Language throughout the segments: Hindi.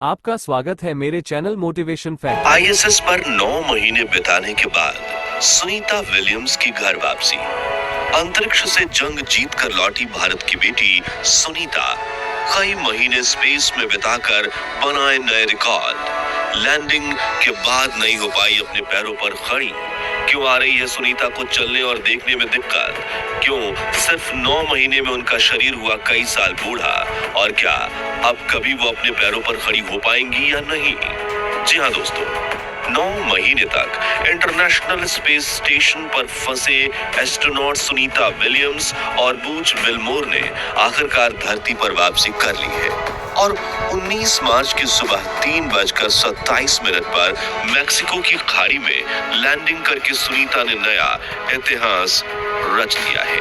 आपका स्वागत है मेरे चैनल मोटिवेशन फैक्ट। आईएसएस पर 9 महीने बिताने के बाद सुनीता विलियम्स की घर वापसी। अंतरिक्ष से जंग जीत कर लौटी भारत की बेटी सुनीता कई महीने स्पेस में बिताकर बनाए नए रिकॉर्ड। लैंडिंग के बाद नहीं हो पाई अपने पैरों पर खड़ी। क्यों आ रही है सुनीता को चलने और देखने में दिक्कत? क्यों सिर्फ 9 महीने में उनका शरीर हुआ कई साल बूढ़ा? और क्या अब कभी वो अपने पैरों पर खड़ी हो पाएंगी या नहीं? जी हाँ दोस्तों, 9 महीने तक इंटरनेशनल स्पेस स्टेशन पर फंसे एस्ट्रोनॉट सुनीता विलियम्स और बूच विल्मोर ने आखिरकार धरती पर वापसी कर ली है और 19 मार्च की सुबह 3:27 पर मैक्सिको की खाड़ी में लैंडिंग करके सुनीता ने नया इतिहास रच दिया है।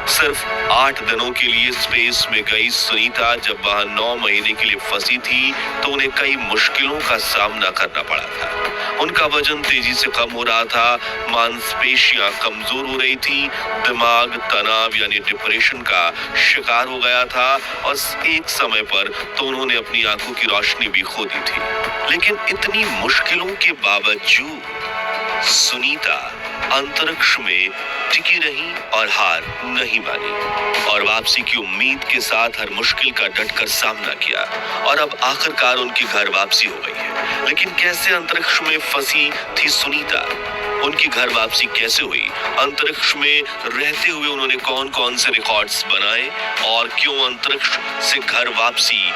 सिर्फ 8 दिनों के लिए स्पेस में गई सुनीता जब वहां 9 महीने के लिए फंसी थी तो उन्हें कई मुश्किलों का सामना करना पड़ा था। उनका वजन तेजी से कम हो रहा था, मांसपेशियां कमजोर हो रही थी, दिमाग तनाव यानी डिप्रेशन का शिकार हो गया था और एक समय पर तो उन्होंने अपनी आंखों की रोशनी भी खो दी थी। लेकिन इतनी मुश्किलों के बावजूद सुनीता अंतरिक्ष में टिकी रही और हार नहीं मानी और वापसी की उम्मीद के साथ हर मुश्किल का डटकर सामना किया और अब आखिरकार उनकी घर वापसी हो गई है। लेकिन कैसे अंतरिक्ष में फंसी थी सुनीता? उनकी घर वापसी कैसे हुई? अंतरिक्ष में रहते हुए उन्होंने कौन कौन से रिकॉर्ड्स बनाए और क्यों अंतरिक्ष से घर वापसी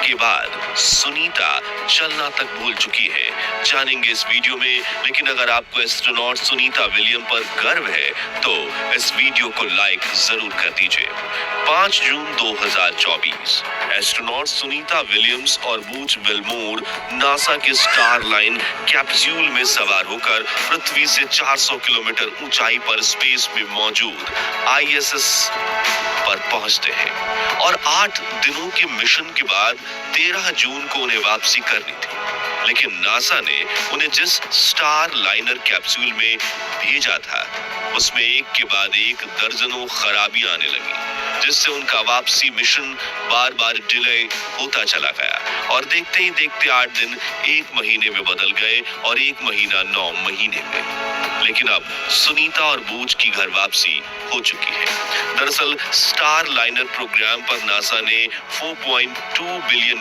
के बाद सुनीता चलना तक भूल चुकी है, जानेंगे इस वीडियो में। लेकिन अगर आपको एस्ट्रोनॉट सुनीता विलियम पर गर्व है तो इस वीडियो को लाइक जरूर कर दीजिए। 5 जून 2024 एस्ट्रोनॉट सुनीता विलियम्स और बूच विल्मोर नासा के स्टार लाइन कैप्सूल में सवार होकर पृथ्वी से 400 किलोमीटर ऊंचाई पर स्पेस में मौजूद आईएसएस पर पहुंचते हैं और 8 दिनों के मिशन के बाद 13 जून को उन्हें वापसी करनी थी। लेकिन नासा ने उन्हें जिस स्टार लाइनर कैप्सूल में भेजा था उसमें एक के बाद एक दर्जनों खराबियां आने लगी, जिससे उनका वापसी मिशन बार बार डिले होता चला गया और देखते ही देखते 8 दिन 1 महीने में बदल गए और 1 महीना 9 महीने में। लेकिन अब सुनीता और बूच की घर वापसी हो चुकी है। दरअसल स्टार लाइनर प्रोग्राम पर नासा ने $4.2 बिलियन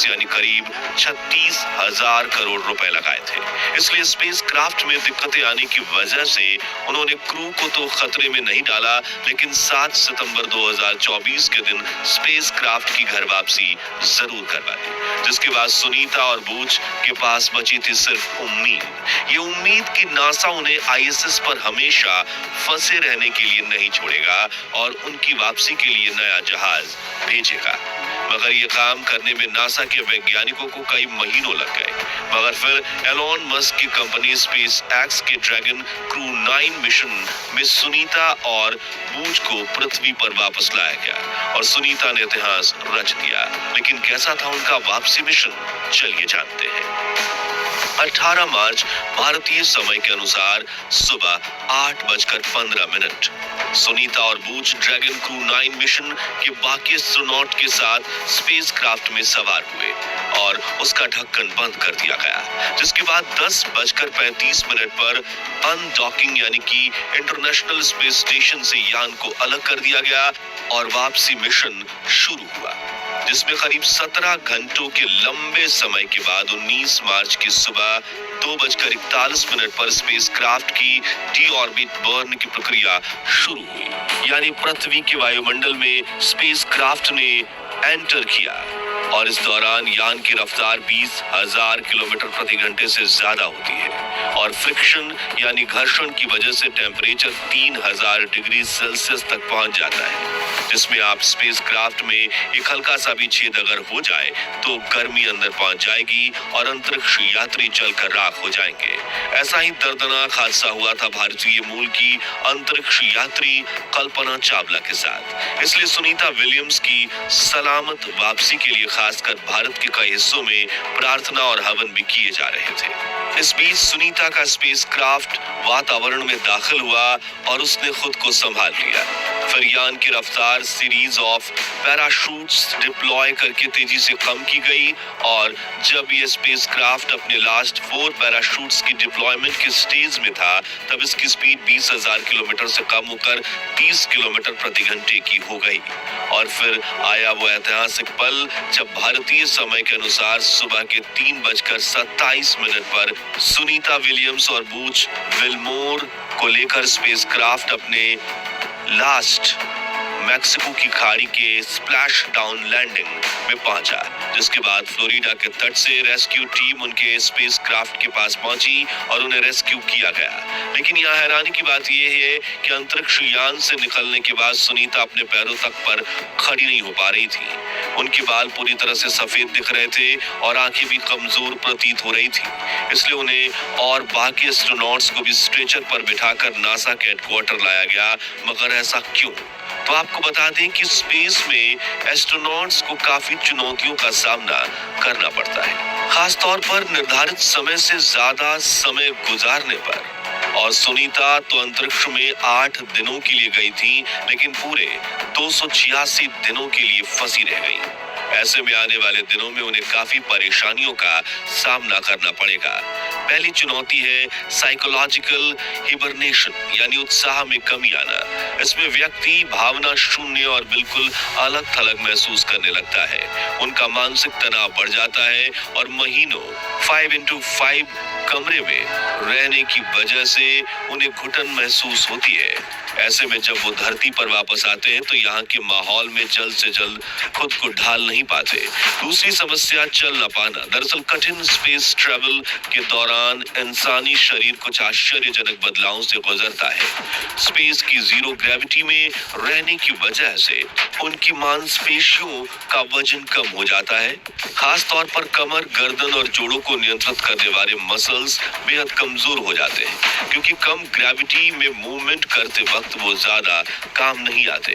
यानी करीब 36,000 करोड़ रुपए लगाए थे। इसलिए स्पेस क्राफ्ट में दिक्कतें आने की वजह से उन्होंने क्रू को तो खतरे में नहीं डाला, लेकिन 7 सितंबर 2024 के दिन स्पेस क्राफ्ट की घर वापसी जरूर करवा दी, जिसके बाद सुनीता और बूच के पास बची थी सिर्फ उम्मीद। ये उम्मीद कि नासा उन्हें आईएसएस पर हमेशा फंसे रहने के लिए नहीं छोड़ेगा और उनकी वापसी के लिए नया जहाज भेजेगा। मगर ये काम करने में नासा के वैज्ञानिकों को कई महीनों लग गए। मगर फिर एलोन मस्क की कंपनी स्पेस एक्स के ड्रैगन क्रू 9 मिशन में सुनीता और बूच को पृथ्वी पर वापस लाया गया और सुनीता ने इतिहास रच दिया। लेकिन कैसा था उनका वापसी मिशन? चलिए जानते हैं। 18 मार्च भारतीय समय के अनुसार सुबह 8:15 सुनीता और बूच ड्रैगन क्रू 9 मिशन के बाकी एस्ट्रोनॉट के साथ स्पेस क्राफ्ट में सवार हुए और उसका ढक्कन बंद कर दिया गया, जिसके बाद 10:35 पर अनडॉकिंग यानी कि इंटरनेशनल स्पेस स्टेशन से यान को अलग कर दिया गया और वापसी मिशन शुरू हुआ, जिसमें करीब 17 घंटों के लंबे समय के बाद 19 मार्च की सुबह 2:41 पर स्पेस क्राफ्ट की डी ऑर्बिट बर्न की प्रक्रिया शुरू हुई, यानी पृथ्वी के वायुमंडल में स्पेस क्राफ्ट ने एंटर किया और इस दौरान यान की रफ्तार 20,000 किलोमीटर प्रति घंटे से ज्यादा होती है और फ्रिक्शन यानी घर्षण की वजह से टेम्परेचर 3000 डिग्री सेल्सियस तक पहुंच जाता है, जिसमें आप स्पेस क्राफ्ट में एक हल्का सा भी छेद अगर हो जाए तो गर्मी अंदर पहुंच जाएगी और अंतरिक्ष यात्री जलकर राख हो जाएंगे। ऐसा ही दर्दनाक हादसा हुआ था भारतीय मूल की अंतरिक्ष यात्री कल्पना चावला के साथ। इसलिए सुनीता विलियम्स की सलामत वापसी के लिए खासकर भारत के कई हिस्सों में प्रार्थना और हवन भी किए जा रहे थे। इस बीच सुनीता का स्पेस क्राफ्ट वातावरण में दाखिल हुआ और उसने खुद को संभाल लिया। फिर यान की रफ्तार सीरीज ऑफ पैराशूट्स डिप्लॉय करके तेजी से कम की गई और जब ये स्पेसक्राफ्ट अपने लास्ट 4 पैराशूट्स की डिप्लॉयमेंट के स्टेज में था तब इसकी स्पीड 20,000 किलोमीटर से कम होकर 30 किलोमीटर प्रति घंटे की हो गई। और फिर आया वो ऐतिहासिक पल जब भारतीय समय के अनुसार सुबह के 3:27 पर सुनीता विलियम्स और बूच विल्मोर को लेकर स्पेसक्राफ्ट अपने लास्ट मैक्सिको की खाड़ी के स्प्लैश डाउन लैंडिंग में पहुंचा, जिसके बाद फ्लोरिडा के तट से रेस्क्यू टीम उनके स्पेसक्राफ्ट के पास पहुंची और उन्हें रेस्क्यू किया गया। लेकिन यहाँ हैरानी की बात यह है कि अंतरिक्ष यान से निकलने के बाद सुनीता अपने पैरों तक पर खड़ी नहीं हो पा रही थी। उनके बाल पूरी तरह से सफेद दिख रहे थे और आंखें भी कमजोर प्रतीत हो रही थी, इसलिए उन्हें और बाकी एस्ट्रोनॉट्स को भी स्ट्रेचर पर बिठाकर नासा के हेडक्वार्टर लाया गया। मगर ऐसा क्यों? तो आपको बता दें कि स्पेस में एस्ट्रोनॉट्स को काफी चुनौतियों का सामना करना पड़ता है, खास तौर पर निर्धारित समय से ज्यादा समय गुजारने पर। और सुनीता तो अंतरिक्ष में 8 दिनों के लिए गई थी, लेकिन पूरे 286 दिनों के लिए फंसी रह गई। ऐसे में आने वाले दिनों में उन्हें काफी परेशानियों का सामना करना पड़ेगा। पहली चुनौती है साइकोलॉजिकल हिबरनेशन, यानी उत्साह में कमी आना। इसमें व्यक्ति भावना शून्य और बिल्कुल अलग थलग महसूस करने लगता है। उनका मानसिक तनाव बढ़ जाता है और महीनों 5x5 कमरे में रहने की वजह से उन्हें घुटन महसूस होती है। ऐसे में जब वो धरती पर वापस आते हैं तो यहाँ के माहौल में जल्द से जल्द खुद को ढाल नहीं पाते। दूसरी समस्या चल न पाना। दरअसल कठिन स्पेस ट्रैवल के दौरान इंसानी शरीर कुछ आश्चर्यजनक बदलावों से गुजरता है। स्पेस की जीरो ग्रेविटी में रहने की वजह से उनकी मांसपेशियों का वजन कम हो जाता है। खास तौर पर कमर, गर्दन और जोड़ों को नियंत्रित करने वाले मसल्स बेहद कमजोर हो जाते हैं, क्योंकि कम ग्रेविटी में मूवमेंट करते वक्त वो ज्यादा काम नहीं आते।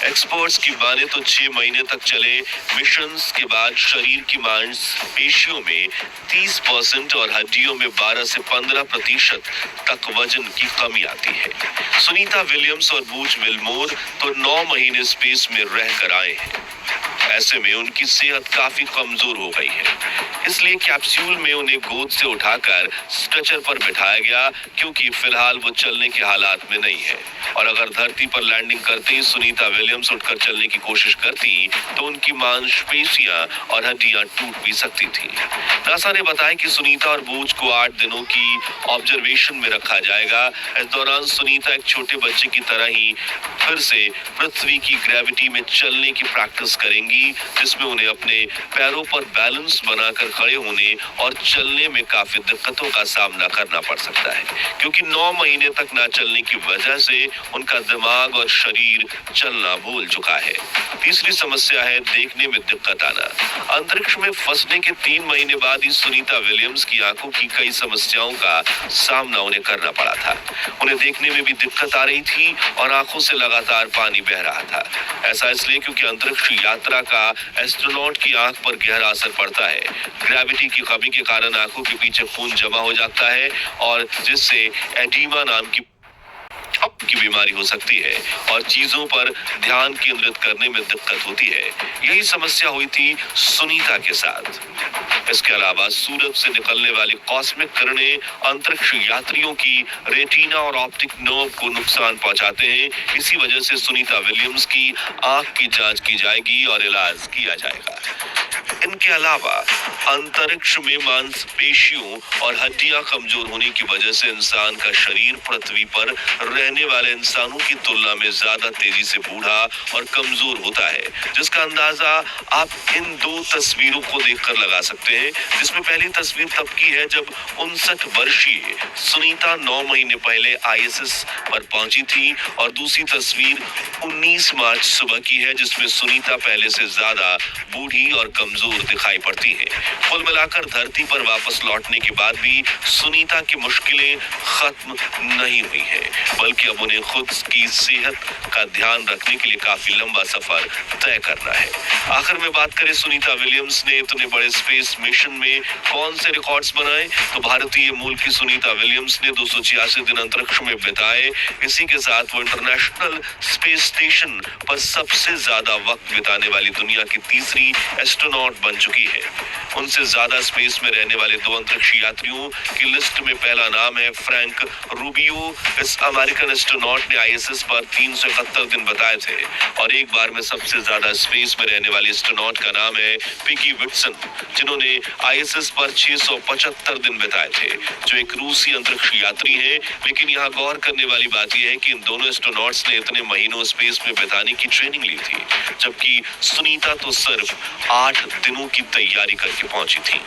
एक्सपर्ट्स की माने तो 6 महीने तक चले मिशंस के बाद शरीर की मांसपेशियों में 30% और हड्डियों में 12 से 15% तक वजन की कमी आती है। सुनीता विलियम्स और बूच विल्मोर तो 9 महीने स्पेस में रहकर आए हैं। ऐसे में उनकी सेहत काफी कमजोर हो गई है, इसलिए कैप्सूल में उन्हें गोद से उठाकर स्ट्रेचर पर बिठाया गया, क्योंकि फिलहाल वो चलने के हालात में नहीं है। और अगर धरती पर लैंडिंग करते ही सुनीता विलियम्स उठकर चलने की कोशिश करती तो उनकी मांसपेशियां और हड्डियां टूट भी सकती थी। नासा ने बताया कि सुनीता और बूच को 8 दिनों की ऑब्जर्वेशन में रखा जाएगा। इस दौरान सुनीता एक छोटे बच्चे की तरह ही फिर से पृथ्वी की ग्रेविटी में चलने की प्रैक्टिस करेंगी, जिसमें उन्हें अपने पैरों पर बैलेंस बनाकर खड़े होने और चलने में काफी दिक्कतों का सामना करना पड़ सकता है, क्योंकि 9 महीने तक ना चलने की वजह से उनका दिमाग और शरीर चलना भूल चुका है। तीसरी समस्या है देखने में दिक्कत आना। अंतरिक्ष में फंसने के 3 महीने बाद ही सुनीता विलियम्स की आंखों की कई समस्याओं का सामना उन्हें करना पड़ा था। उन्हें देखने में भी दिक्कत आ रही थी और आंखों से लगातार पानी बह रहा था। ऐसा इसलिए क्योंकि अंतरिक्ष यात्रा का एस्ट्रोनॉट की आंख पर गहरा असर पड़ता है। ग्रेविटी की कमी के कारण आंखों के पीछे खून जमा हो जाता है और जिससे एडीमा नाम की बीमारी हो सकती है और चीजों पर ध्यान केंद्रित करने में दिक्कत होती है। यही समस्या हुई थी सुनीता के साथ। इसके अलावा सूरज से निकलने वाली कॉस्मिक किरणें अंतरिक्ष यात्रियों की रेटिना और ऑप्टिक नर्व को नुकसान पहुंचाते हैं। इसी वजह से सुनीता विलियम्स की आंख की जांच की जाएगी और इलाज किया जाएगा। इनके अलावा अंतरिक्ष में मांसपेशियों और हड्डियां कमजोर होने की वजह से इंसान का शरीर पृथ्वी पर रहने वाले इंसानों की तुलना में ज्यादा तेजी से बूढ़ा और कमजोर होता है, जिसका अंदाजा आप इन 2 तस्वीरों को देखकर लगा सकते हैं। जिसमें पहली तस्वीर तब की है जब 59 वर्षीय सुनीता 9 महीने पहले ISS पर पहुंची थी और दूसरी तस्वीर 19 मार्च सुबह की है, जिसमें सुनीता पहले से ज्यादा बूढ़ी और कमजोर दूर दिखाई पड़ती हैं। कुल मिलाकर धरती पर वापस लौटने के बाद भी सुनीता की मुश्किलें खत्म नहीं हुई हैं, बल्कि अब उन्हें खुद की सेहत का ध्यान रखने के लिए काफी लंबा सफर तय करना है। आखिर में बात करें सुनीता विलियम्स ने इतने बड़े स्पेस मिशन में कौन से रिकॉर्ड्स बनाए, तो भारतीय मूल की सुनीता विलियम्स ने 286 दिन अंतरिक्ष में बिताए। इसी के साथ वो इंटरनेशनल स्पेस स्टेशन पर सबसे ज्यादा वक्त बिताने वाली दुनिया की तीसरी एस्ट्रोनॉट बन चुकी है। उनसे ज्यादा स्पेस में रहने वाले 2 अंतरिक्ष यात्रियों की लिस्ट में पहला नाम है फ्रैंक रूबियो। इस अमेरिकन एस्ट्रोनॉट ने आईएसएस पर 371 दिन बिताए थे, और एक बार में सबसे ज्यादा स्पेस में रहने वाले एस्ट्रोनॉट का नाम है पिगी विट्सन, जिन्होंने आईएसएस पर 675 दिन बिताए थे, जो एक रूसी अंतरिक्ष यात्री है। लेकिन यहाँ गौर करने वाली बात यह है कि इन दोनों एस्ट्रोनॉट्स ने इतने महीनों स्पेस में बिताने की ट्रेनिंग ली थी, जबकि सुनीता तो सिर्फ 8 दिनों की तैयारी करके पहुंची थी।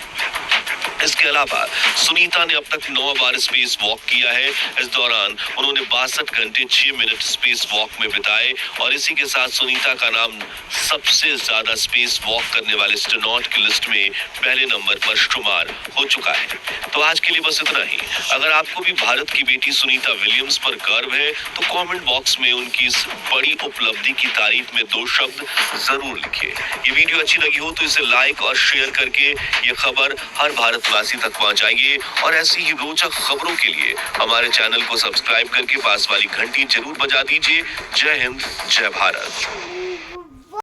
इसके अलावा सुनीता ने अब तक 9 बार स्पेस वॉक किया है। इस दौरान उन्होंने 62 घंटे 6 मिनट स्पेस वॉक में बिताए, और इसी के साथ सुनीता का नाम सबसे ज्यादा स्पेस वॉक करने वाले एस्ट्रोनॉट की लिस्ट में पहले नंबर पर शुमार हो चुका है। तो आज के लिए बस इतना ही। अगर आपको भी भारत की बेटी सुनीता विलियम्स पर गर्व है, तो कमेंट बॉक्स में उनकी इस बड़ी उपलब्धि की तारीफ में 2 शब्द जरूर लिखिए। ये वीडियो अच्छी लगी हो तो इसे लाइक और शेयर करके ये खबर हर भारतवासी तक पहुंचाइए, और ऐसी ही रोचक खबरों के लिए हमारे चैनल को सब्सक्राइब करके पास वाली घंटी जरूर बजा दीजिए। जय हिंद, जय भारत।